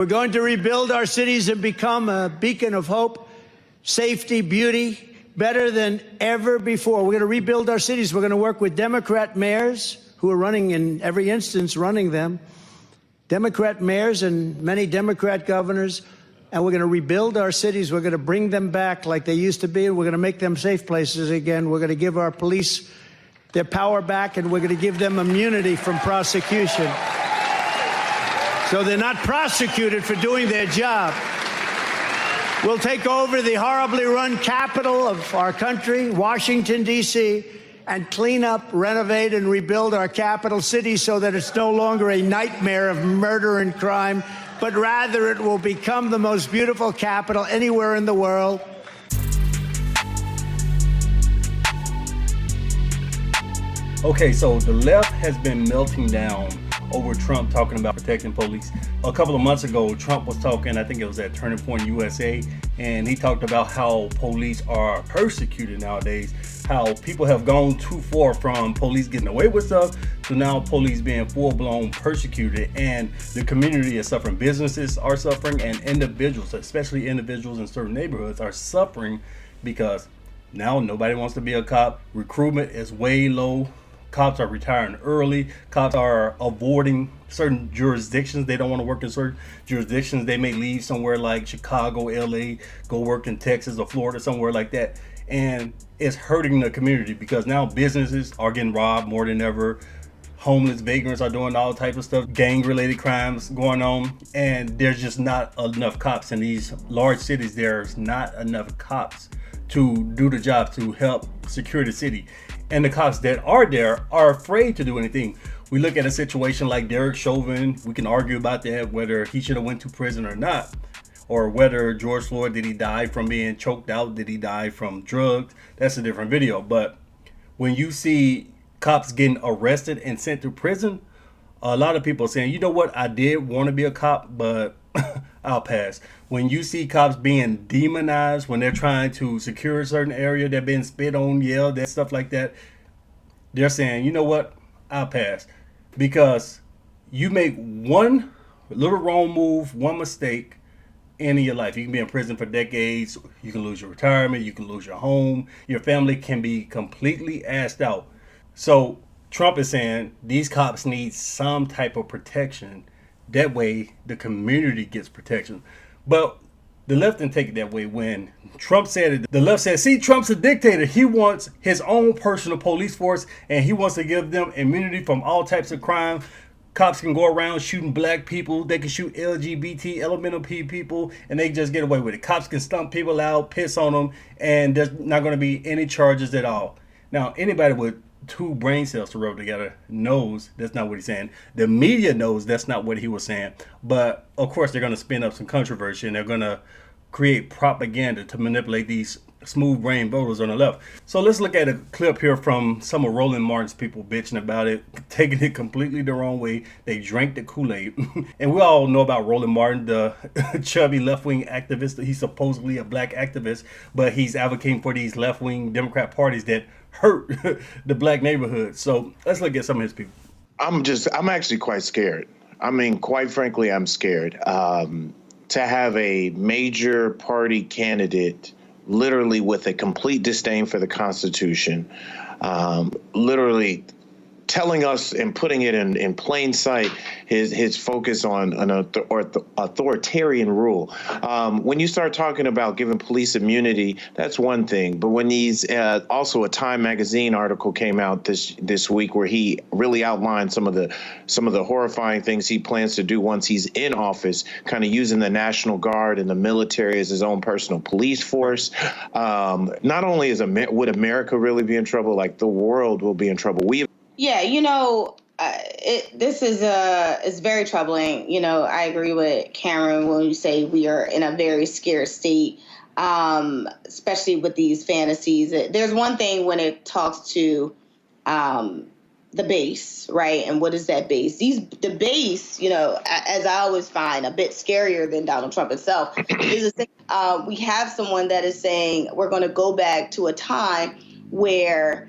We're going to rebuild our cities and become a beacon of hope, safety, beauty, better than ever before. We're going to rebuild our cities. We're going to work with Democrat mayors who are running, in every instance, running them, Democrat mayors and many Democrat governors, and we're going to rebuild our cities. We're going to bring them back like they used to be. We're going to make them safe places again. We're going to give our police their power back, and we're going to give them immunity from prosecution, so they're not prosecuted for doing their job. We'll take over the horribly run capital of our country, Washington, D.C., and clean up, renovate, and rebuild our capital city so that it's no longer a nightmare of murder and crime, but rather it will become the most beautiful capital anywhere in the world. Okay, so the left has been melting down over Trump talking about protecting police. A couple of months ago, Trump was talking, I think it was at Turning Point USA, and he talked about how police are persecuted nowadays, how people have gone too far from police getting away with stuff to now police being full-blown persecuted, and the community is suffering. Businesses are suffering, and individuals, especially individuals in certain neighborhoods, are suffering because now nobody wants to be a cop. Recruitment is way low. Cops are retiring early. Cops are avoiding certain jurisdictions. They don't want to work in certain jurisdictions. They may leave somewhere like Chicago, LA, go work in Texas or Florida, somewhere like that. And it's hurting the community because now businesses are getting robbed more than ever. Homeless vagrants are doing all types of stuff, gang-related crimes going on, and there's just not enough cops in these large cities. There's not enough cops to do the job to help secure the city. And the cops that are there are afraid to do anything. We look at a situation like Derek Chauvin. We can argue about that, whether he should have went to prison or not, or whether George Floyd, did he die from being choked out? Did he die from drugs? That's a different video. But when you see cops getting arrested and sent to prison, a lot of people are saying, you know what, I did want to be a cop, but I'll pass. When you see cops being demonized, when they're trying to secure a certain area, they're being spit on, yelled at, stuff like that, they're saying, you know what, I'll pass. Because you make one little wrong move, one mistake in your life. You can be in prison for decades. You can lose your retirement. You can lose your home. Your family can be completely asked out. So Trump is saying these cops need some type of protection. That way, the community gets protection. But the left didn't take it that way. When Trump said it, the left said, see, Trump's a dictator. He wants his own personal police force, and he wants to give them immunity from all types of crime. Cops can go around shooting black people. They can shoot LGBT, LMNOP people, and they just get away with it. Cops can stump people out, piss on them, and there's not going to be any charges at all. Now, anybody with two brain cells to rub together knows that's not what he's saying. The media knows that's not what he was saying. But of course, they're going to spin up some controversy, and they're going to create propaganda to manipulate these smooth brain voters on the left. So let's look at a clip here from some of Roland Martin's people bitching about it, taking it completely the wrong way. They drank the Kool-Aid. And we all know about Roland Martin, the chubby left-wing activist. He's supposedly a black activist, but he's advocating for these left-wing Democrat parties that hurt the black neighborhood. So let's look at some of his people. I'm actually quite scared. I mean, quite frankly, I'm scared. To have a major party candidate literally with a complete disdain for the Constitution, literally telling us and putting it in plain sight his focus on an authoritarian rule. When you start talking about giving police immunity, that's one thing. But when these also a Time magazine article came out this week where he really outlined some of the horrifying things he plans to do once he's in office, kind of using the National Guard and the military as his own personal police force. Not only would America really be in trouble, like the world will be in trouble. Yeah, this is very troubling. I agree with Cameron when you say we are in a very scared state, especially with these fantasies. There's one thing when it talks to the base, right? And what is that base? The base, as I always find, a bit scarier than Donald Trump himself, is we have someone that is saying we're going to go back to a time where,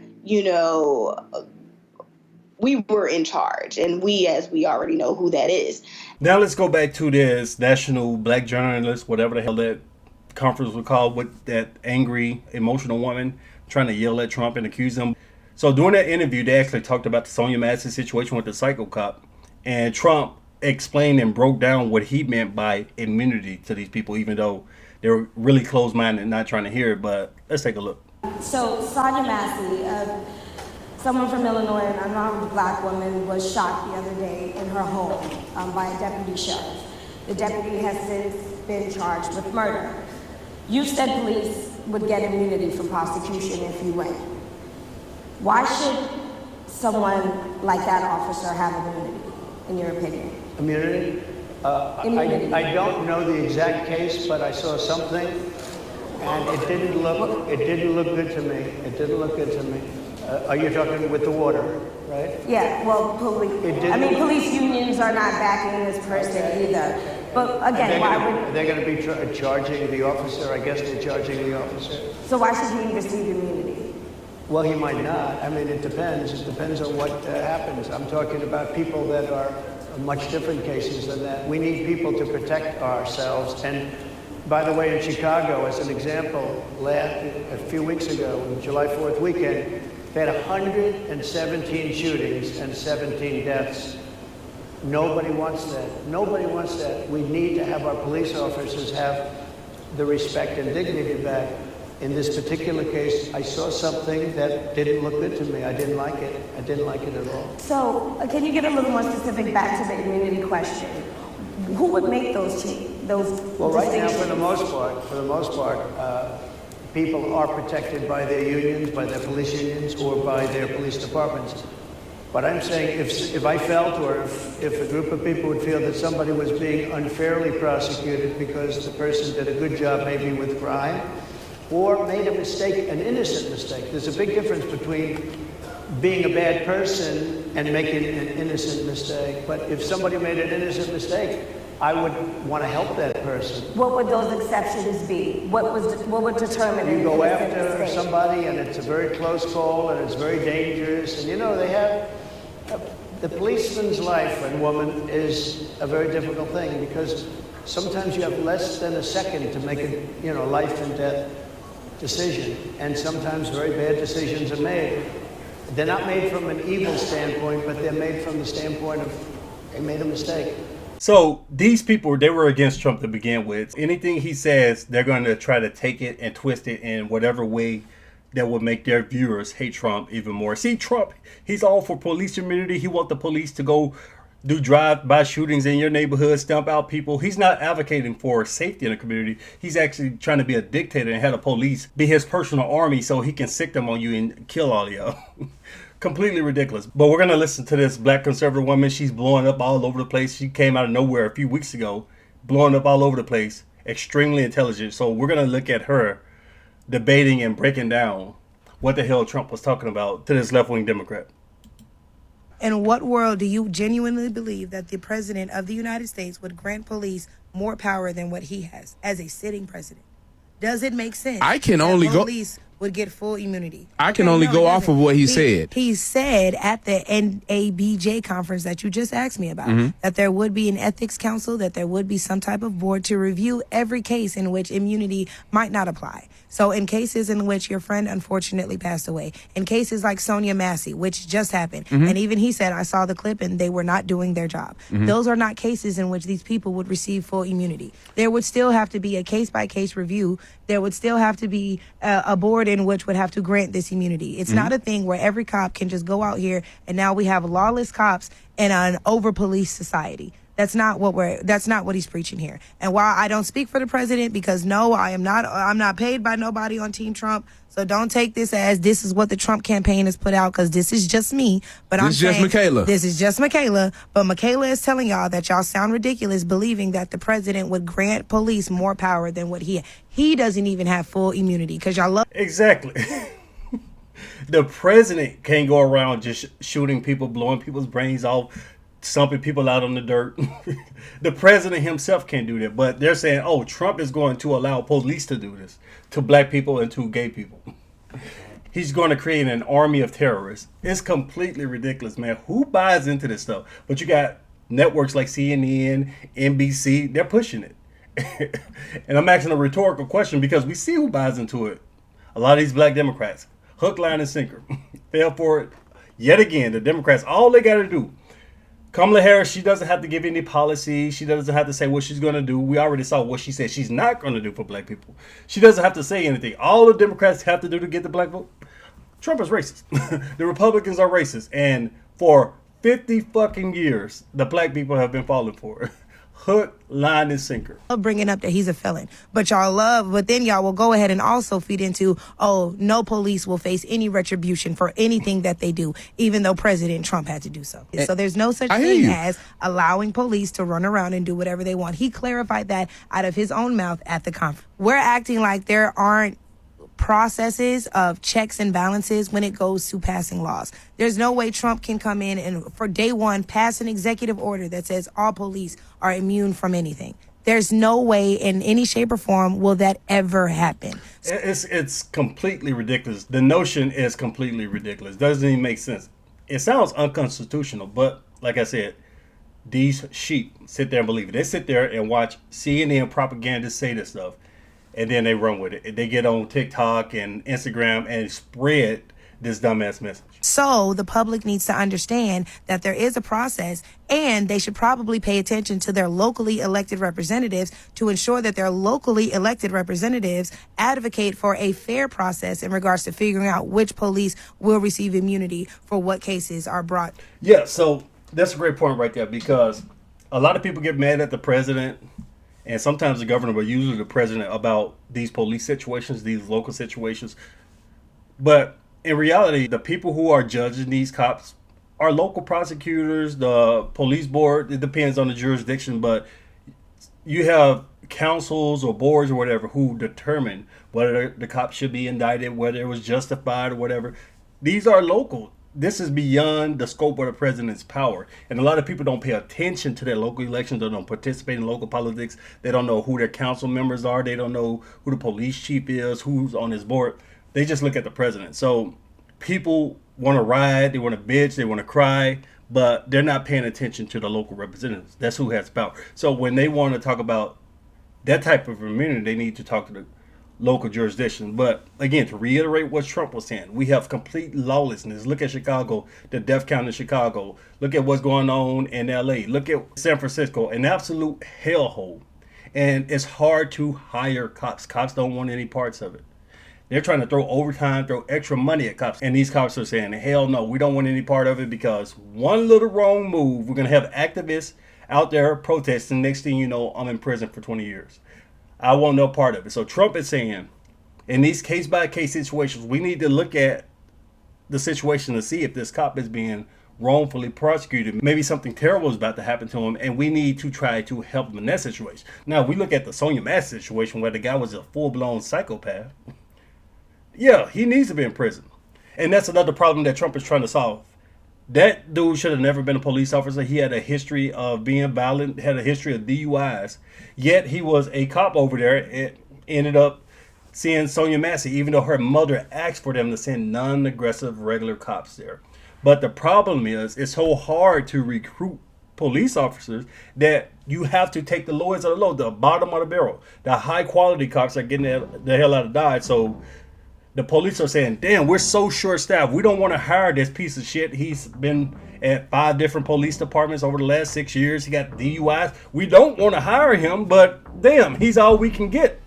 we were in charge, and we, as we already know who that is. Now let's go back to this national black journalist, whatever the hell that conference was called, with that angry, emotional woman trying to yell at Trump and accuse him. So during that interview, they actually talked about the Sonia Massey situation with the psycho cop, and Trump explained and broke down what he meant by immunity to these people, even though they were really closed-minded and not trying to hear it. But let's take a look. So Sonia Massey, someone from Illinois, an unarmed black woman, was shot the other day in her home by a deputy sheriff. The deputy has since been charged with murder. You said police would get immunity from prosecution if you win. Why should someone like that officer have immunity, in your opinion? Immunity? Immunity. I don't know the exact case, but I saw something, and it didn't look good to me. It didn't look good to me. Are you talking with the water, right? Yeah, well, police unions are not backing this person either. But again, they're going to be charging the officer? I guess they're charging the officer. So why should he receive immunity? Well, he might not. I mean, it depends. It depends on what happens. I'm talking about people that are much different cases than that. We need people to protect ourselves. And by the way, in Chicago, as an example, a few weeks ago, July 4th weekend, they had 117 shootings and 17 deaths. Nobody wants that. Nobody wants that. We need to have our police officers have the respect and dignity back. In this particular case, I saw something that didn't look good to me. I didn't like it. I didn't like it at all. So can you get a little more specific back to the immunity question? Who would make those Well, right now, for the most part, people are protected by their unions, by their police unions, or by their police departments. But I'm saying if I felt, or if a group of people would feel that somebody was being unfairly prosecuted because the person did a good job maybe with crime, or made a mistake, an innocent mistake. There's a big difference between being a bad person and making an innocent mistake. But if somebody made an innocent mistake, I would want to help that person. What would those exceptions be? What would determine You an go innocent after mistake? somebody and it's a very close call and it's very dangerous. And you know, they have, the policeman's life and woman is a very difficult thing because sometimes you have less than a second to make a life and death decision. And sometimes very bad decisions are made. They're not made from an evil standpoint, but they're made from the standpoint of they made a mistake. So these people, they were against Trump to begin with. Anything he says, they're going to try to take it and twist it in whatever way that would make their viewers hate Trump even more. See, Trump, he's all for police immunity. He wants the police to go do drive-by shootings in your neighborhood, stomp out people. He's not advocating for safety in the community. He's actually trying to be a dictator and have the police be his personal army so he can sick them on you and kill all of y'all. Completely ridiculous. But we're going to listen to this black conservative woman. She's blowing up all over the place. She came out of nowhere a few weeks ago, blowing up all over the place. Extremely intelligent. So we're going to look at her debating and breaking down what the hell Trump was talking about to this left-wing Democrat. In what world do you genuinely believe that the president of the United States would grant police more power than what he has as a sitting president? Does it make sense? I can that only go. police would get full immunity. I can only go off of what he said. He said at the NABJ conference that you just asked me about Mm-hmm. that there would be an ethics council, that there would be some type of board to review every case in which immunity might not apply. So in cases in which your friend unfortunately passed away, in cases like Sonia Massey, which just happened, Mm-hmm. and even he said, I saw the clip and they were not doing their job. Mm-hmm. Those are not cases in which these people would receive full immunity. There would still have to be a case-by-case review. There would still have to be a board in which would have to grant this immunity. It's not a thing where every cop can just go out here and now we have lawless cops and an over-police society. That's not what he's preaching here. And while I don't speak for the president, because no, I'm not paid by nobody on Team Trump. So don't take this as this is what the Trump campaign has put out, because this is just me. But This is just Michaela. This is just Michaela. But Michaela is telling y'all that y'all sound ridiculous believing that the president would grant police more power than what he doesn't even have full immunity, because y'all love. Exactly. The president can't go around just shooting people, blowing people's brains off, stomping people out on the dirt. The president himself can't do that. But they're saying, oh, Trump is going to allow police to do this to black people and to gay people. he's going to create an army of terrorists. It's completely ridiculous, man. Who buys into this stuff? But you got networks like CNN, NBC, they're pushing it. And I'm asking a rhetorical question because we see who buys into it. A lot of these black Democrats, hook, line, and sinker, fell for it yet again. The Democrats, all they got to do. Kamala Harris, she doesn't have to give any policy. She doesn't have to say what she's going to do. We already saw what she said she's not going to do for black people. She doesn't have to say anything. All the Democrats have to do to get the black vote, Trump is racist. The Republicans are racist. And for 50 fucking years, the black people have been falling for it. Hook, line, and sinker. Bringing up that he's a felon, but then y'all will go ahead and also feed into, oh, no police will face any retribution for anything that they do, even though President Trump had to do so. So there's no such thing as allowing police to run around and do whatever they want. He clarified that out of his own mouth at the conference. We're acting like there aren't processes of checks and balances when it goes to passing laws. There's no way Trump can come in and for day one pass an executive order that says all police are immune from anything. There's no way in any shape or form will that ever happen. It's completely ridiculous. The notion is completely ridiculous. Doesn't even make sense. It sounds unconstitutional, but like I said, these sheep sit there and believe it. They sit there and watch CNN propagandists say this stuff, and then they run with it. They get on TikTok and Instagram and spread this dumbass message. So the public needs to understand that there is a process, and they should probably pay attention to their locally elected representatives to ensure that their locally elected representatives advocate for a fair process in regards to figuring out which police will receive immunity for what cases are brought. Yeah, so that's a great point right there, because a lot of people get mad at the president and sometimes the governor, but usually the president, about these police situations, these local situations. But in reality, the people who are judging these cops are local prosecutors, the police board. It depends on the jurisdiction, but you have councils or boards or whatever who determine whether the cop should be indicted, whether it was justified or whatever. These are local. This is beyond the scope of the president's power. And a lot of people don't pay attention to their local elections. They don't participate in local politics. They don't know who their council members are. They don't know who the police chief is, who's on his board. They just look at the president. So people want to riot, they want to bitch, they want to cry, but they're not paying attention to the local representatives. That's who has power. So when they want to talk about that type of immunity, they need to talk to the local jurisdiction. But again, to reiterate what Trump was saying, we have complete lawlessness. Look at Chicago, the death count in Chicago. Look at what's going on in LA. Look at San Francisco, an absolute hellhole. And it's hard to hire cops. Cops don't want any parts of it. They're trying to throw overtime, throw extra money at cops. And these cops are saying, hell no, we don't want any part of it, because one little wrong move, we're going to have activists out there protesting. Next thing you know, I'm in prison for 20 years. I want no part of it. So Trump is saying, in these case-by-case situations, we need to look at the situation to see if this cop is being wrongfully prosecuted. Maybe something terrible is about to happen to him, and we need to try to help him in that situation. Now, we look at the Sonia Massey situation where the guy was a full-blown psychopath. Yeah, he needs to be in prison. And that's another problem that Trump is trying to solve. That dude should have never been a police officer. He had a history of being violent, had a history of DUIs. Yet he was a cop over there. It ended up seeing Sonia Massey, even though her mother asked for them to send non-aggressive regular cops there. But the problem is, it's so hard to recruit police officers that you have to take the lowest of the low, the bottom of the barrel. The high quality cops are getting the hell out of Dodge. So the police are saying, damn, we're so short-staffed. We don't want to hire this piece of shit. He's been at 5 different police departments over the last 6 years. He got DUIs. We don't want to hire him, but damn, he's all we can get.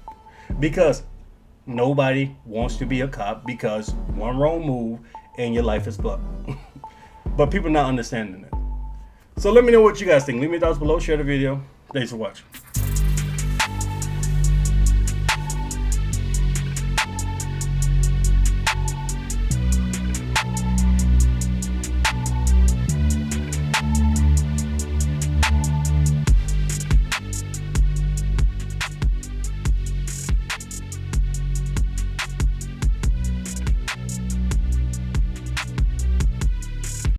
Because nobody wants to be a cop, because one wrong move and your life is fucked. But people not understanding that. So let me know what you guys think. Leave me thoughts below. Share the video. Thanks for watching.